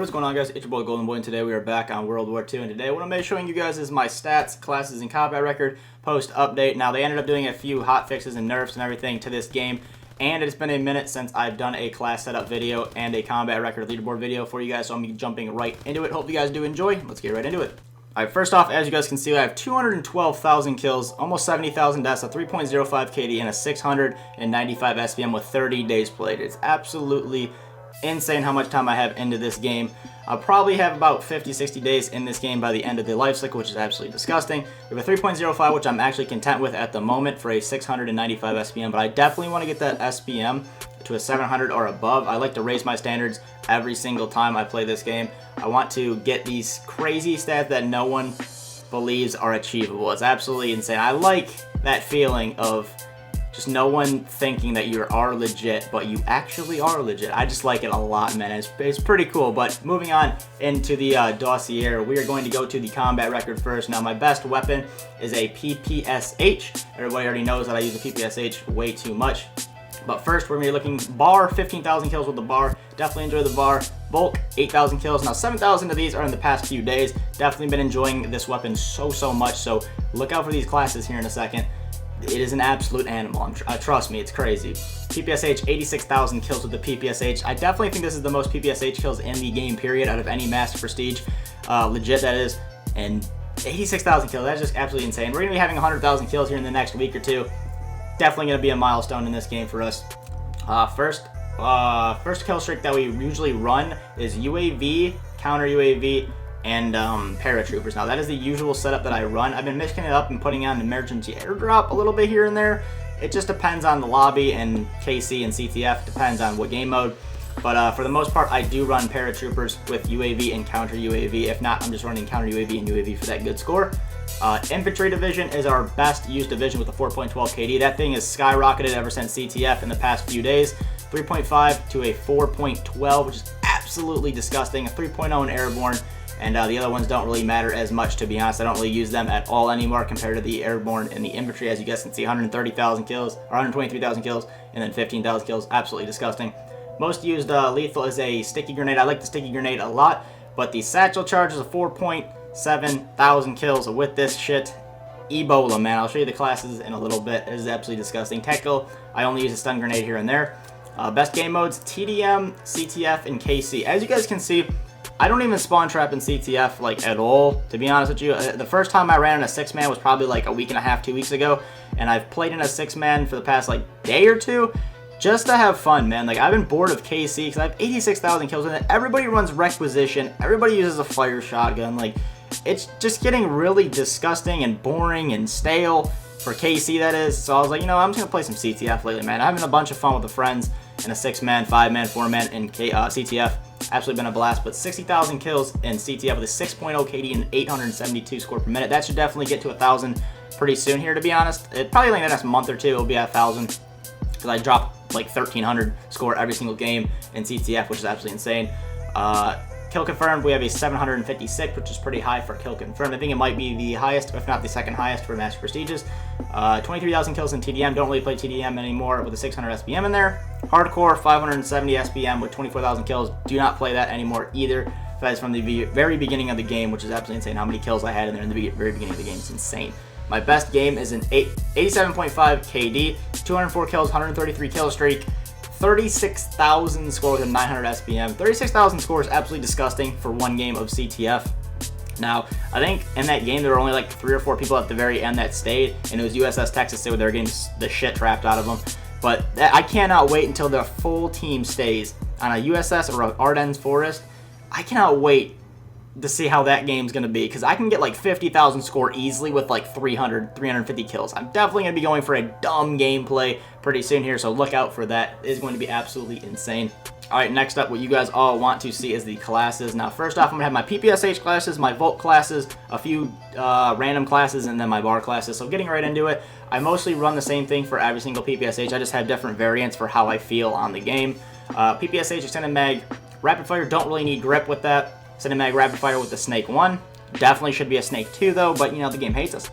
What is going on, guys? It's your boy Golden Boy, and today we are back on World War II. And today what I'm going to be showing you guys is my stats, classes, and combat record post-update. Now, they ended up doing a few hot fixes and nerfs and everything to this game, and it's been a minute since I've done a class setup video and a combat record leaderboard video for you guys, so I'm going to be jumping right into it. Hope you guys do enjoy. Let's get right into it. Alright, first off, as you guys can see, I have 212,000 kills, almost 70,000 deaths, a 3.05 KD, and a 695 SPM with 30 days played. It's absolutely insane how much time I have into this game. I'll probably have about 50-60 days in this game by the end of the life cycle, which is absolutely disgusting. We have a 3.05, which I'm actually content with at the moment for a 695 SPM, but I definitely want to get that SPM to a 700 or above. I like to raise my standards every single time I play this game. I want to get these crazy stats that no one believes are achievable. It's absolutely insane. I like that feeling of just no one thinking that you are legit, but you actually are legit. I just like it a lot, man. It's pretty cool. But moving on into the dossier, we are going to go to the combat record first. Now, my best weapon is a PPSH. Everybody already knows that I use the PPSH way too much. But first, we're going to be looking bar, 15,000 kills with the bar. Definitely enjoy the bar. Bulk, 8,000 kills. Now, 7,000 of these are in the past few days. Definitely been enjoying this weapon so much. So look out for these classes here in a second. It is an absolute animal. Trust me, it's crazy. PPSH, 86,000 kills with the PPSH. I definitely think this is the most PPSH kills in the game, period, out of any Master Prestige. Legit, that is. And 86,000 kills, that's just absolutely insane. We're going to be having 100,000 kills here in the next week or two. Definitely going to be a milestone in this game for us. First kill streak that we usually run is UAV, counter UAV, and paratroopers. Now, that is the usual setup that I run. I've been mixing it up and putting on emergency airdrop a little bit here and there. It just depends on the lobby and KC and CTF. Depends on what game mode. But for the most part, I do run paratroopers with UAV and counter UAV. If not, I'm just running counter UAV and UAV for that good score. Infantry Division is our best used division with a 4.12 KD. That thing has skyrocketed ever since CTF in the past few days. 3.5 to a 4.12, which is absolutely disgusting. A 3.0 in airborne. And the other ones don't really matter as much, to be honest. I don't really use them at all anymore compared to the airborne and the infantry. As you guys can see, 130,000 kills, or 123,000 kills, and then 15,000 kills. Absolutely disgusting. Most used lethal is a sticky grenade. I like the sticky grenade a lot, but the satchel charge is a 4.7 thousand kills with this shit. Ebola, man. I'll show you the classes in a little bit. It is absolutely disgusting. Technical, I only use a stun grenade here and there. Best game modes, TDM, CTF, and KC. As you guys can see, I don't even spawn trap in CTF, like, at all, to be honest with you. The first time I ran in a 6-man was probably, like, a week and a half, 2 weeks ago, and I've played in a 6-man for the past, like, day or two, just to have fun, man. Like, I've been bored of KC, because I have 86,000 kills, and everybody runs requisition, everybody uses a fire shotgun. Like, it's just getting really disgusting and boring and stale for KC, that is. So I was like, you know, I'm just gonna play some CTF lately, man. I'm having a bunch of fun with the friends in a 6-man, 5-man, 4-man in CTF. Absolutely been a blast, but 60,000 kills in CTF with a 6.0 KD and 872 score per minute. That should definitely get to 1,000 pretty soon here, to be honest. It probably like the next month or two it'll be at 1,000, because I drop like 1,300 score every single game in CTF, which is absolutely insane. Kill confirmed, we have a 756, which is pretty high for kill confirmed. I think it might be the highest, if not the second highest for Master Prestiges. 23,000 kills in TDM. Don't really play TDM anymore with a 600 SPM in there. Hardcore, 570 SPM with 24,000 kills. Do not play that anymore either. That is from the very beginning of the game, which is absolutely insane. How many kills I had in there in the very beginning of the game. It's insane. My best game is an 87.5 KD, 204 kills, 133 kill streak. 36,000 score with a 900 SPM. 36,000 score is absolutely disgusting for one game of CTF. Now, I think in that game there were only like 3 or 4 people at the very end that stayed, and it was USS Texas. They were getting the shit trapped out of them. But I cannot wait until the full team stays on a USS or Ardennes Forest. I cannot wait to see how that game's going to be, because I can get like 50,000 score easily with like 350 kills. I'm definitely going to be going for a dumb gameplay pretty soon here, so look out for that. It is going to be absolutely insane. Alright, next up, what you guys all want to see is the classes. Now, first off, I'm going to have my PPSH classes, my Volt classes, a few random classes, and then my bar classes. So getting right into it, I mostly run the same thing for every single PPSH. I just have different variants for how I feel on the game. PPSH, extended mag, rapid fire, don't really need grip with that. Extended mag, rapid fire with the Snake 1. Definitely should be a Snake 2 though, but you know, the game hates us.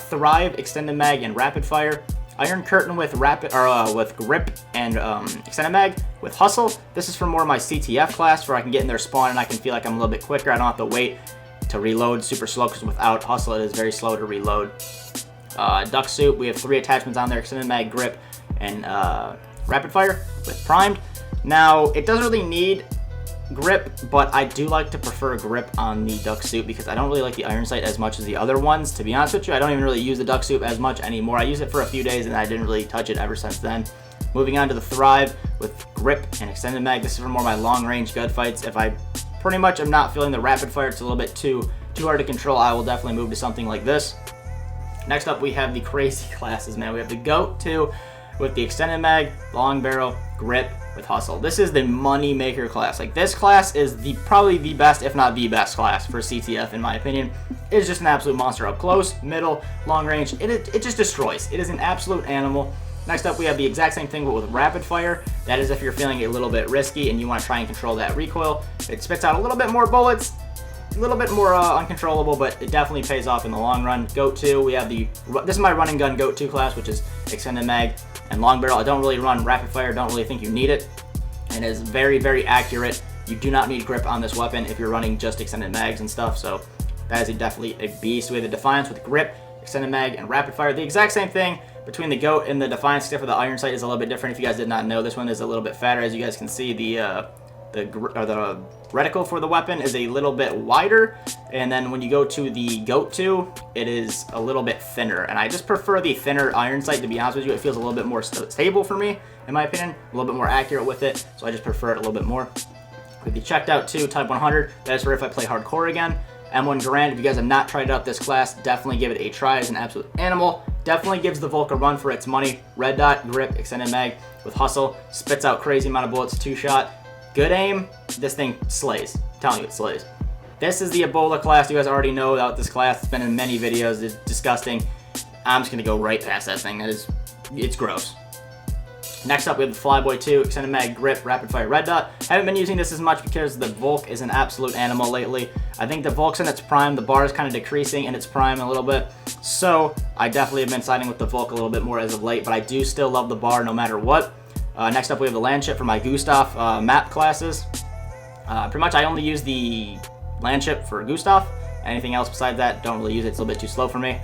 Thrive, extended mag, and rapid fire. Iron Curtain with with grip and extended mag with hustle. This is for more of my CTF class, where I can get in their spawn and I can feel like I'm a little bit quicker. I don't have to wait to reload super slow, because without hustle it is very slow to reload. Duck suit, we have 3 attachments on there: extended mag, grip, and rapid fire with primed. Now it doesn't really need grip, but I do like to prefer grip on the duck suit because I don't really like the iron sight as much as the other ones. To be honest with you, I don't even really use the duck suit as much anymore. I use it for a few days and I didn't really touch it ever since then. Moving on to the Thrive with grip and extended mag. This is for more of my long range gunfights. If I pretty much am not feeling the rapid fire, it's a little bit too hard to control, I will definitely move to something like this. Next up, we have the crazy classes, man. We have the Goat 2 with the extended mag, long barrel, grip with hustle. This is the money maker class. Like, this class is probably the best, if not the best class for CTF in my opinion. It is just an absolute monster up close, middle, long range. It just destroys. It is an absolute animal. Next up, we have the exact same thing, but with rapid fire. That is if you're feeling a little bit risky and you want to try and control that recoil. It spits out a little bit more bullets, a little bit more uncontrollable, but it definitely pays off in the long run. Goat 2, we have this is my run and gun Goat 2 class, which is extended mag and long barrel. I don't really run rapid fire, don't really think you need it. And it is very, very accurate. You do not need grip on this weapon if you're running just extended mags and stuff, so that is definitely a beast. We have the Defiance with grip, extended mag, and rapid fire. The exact same thing between the Goat and the Defiance, except for the iron sight is a little bit different. If you guys did not know, this one is a little bit fatter. As you guys can see, the reticle for the weapon is a little bit wider, and then when you go to the Goat 2, it is a little bit thinner, and I just prefer the thinner iron sight, to be honest with you. It feels a little bit more stable for me, in my opinion, a little bit more accurate with it, so I just prefer it a little bit more. With the checked out 2 Type 100, that is for if I play hardcore again. M1 Garand, if you guys have not tried out this class, definitely give it a try. It's an absolute animal. Definitely gives the Volk a run for its money. Red dot, grip, extended mag with hustle, spits out crazy amount of bullets, 2-shot. Good aim, this thing slays. I'm telling you, it slays. This is the Ebola class. You guys already know about this class. It's been in many videos. It's disgusting. I'm just gonna go right past that thing. It's gross. Next up, we have the Flyboy 2, extended mag, grip, rapid fire, red dot. Haven't been using this as much because the Volk is an absolute animal lately. I think the Volk's in its prime. The bar is kind of decreasing in its prime a little bit. So I definitely have been siding with the Volk a little bit more as of late, but I do still love the bar no matter what. Next up, we have the Landship for my Gustav map classes. Pretty much I only use the Landship for Gustav. Anything else besides that, don't really use it. It's a little bit too slow for me.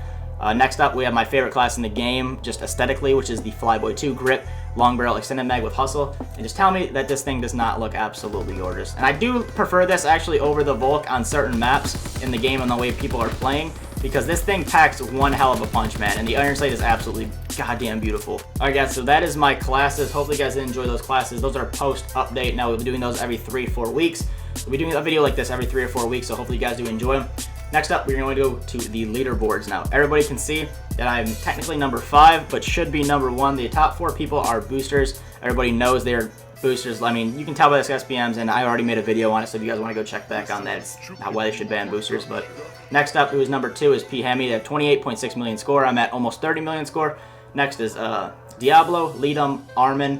Next up, we have my favorite class in the game, just aesthetically, which is the Flyboy 2 grip, long barrel, extended mag with hustle. And just tell me that this thing does not look absolutely gorgeous. And I do prefer this actually over the Volk on certain maps in the game and the way people are playing, because this thing packs one hell of a punch, man, and the iron sight is absolutely goddamn beautiful. Alright guys, so that is my classes. Hopefully you guys did enjoy those classes. Those are post-update. Now we'll be doing those every 3-4 weeks. We'll be doing a video like this every 3 or 4 weeks, so hopefully you guys do enjoy them. Next up, we're going to go to the leaderboards now. Everybody can see that I'm technically number 5, but should be number 1. The top 4 people are boosters. Everybody knows they're boosters. I mean, you can tell by the SPMs, and I already made a video on it, so if you guys want to go check back on that, it's why they should ban boosters. But next up, who's number 2 is P. Hemi. They have 28.6 million score. I'm at almost 30 million score. Next is Diablo, Leadum, Armin,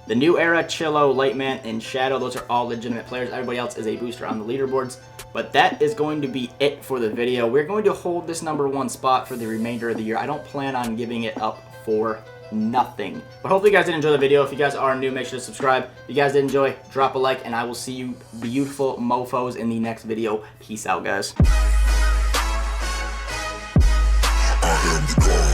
The New Era, Chillo, Lightman, and Shadow. Those are all legitimate players. Everybody else is a booster on the leaderboards. But that is going to be it for the video. We're going to hold this number 1 spot for the remainder of the year. I don't plan on giving it up for nothing. But hopefully you guys did enjoy the video. If you guys are new, make sure to subscribe. If you guys did enjoy, drop a like, and I will see you beautiful mofos in the next video. Peace out, guys. I am the God.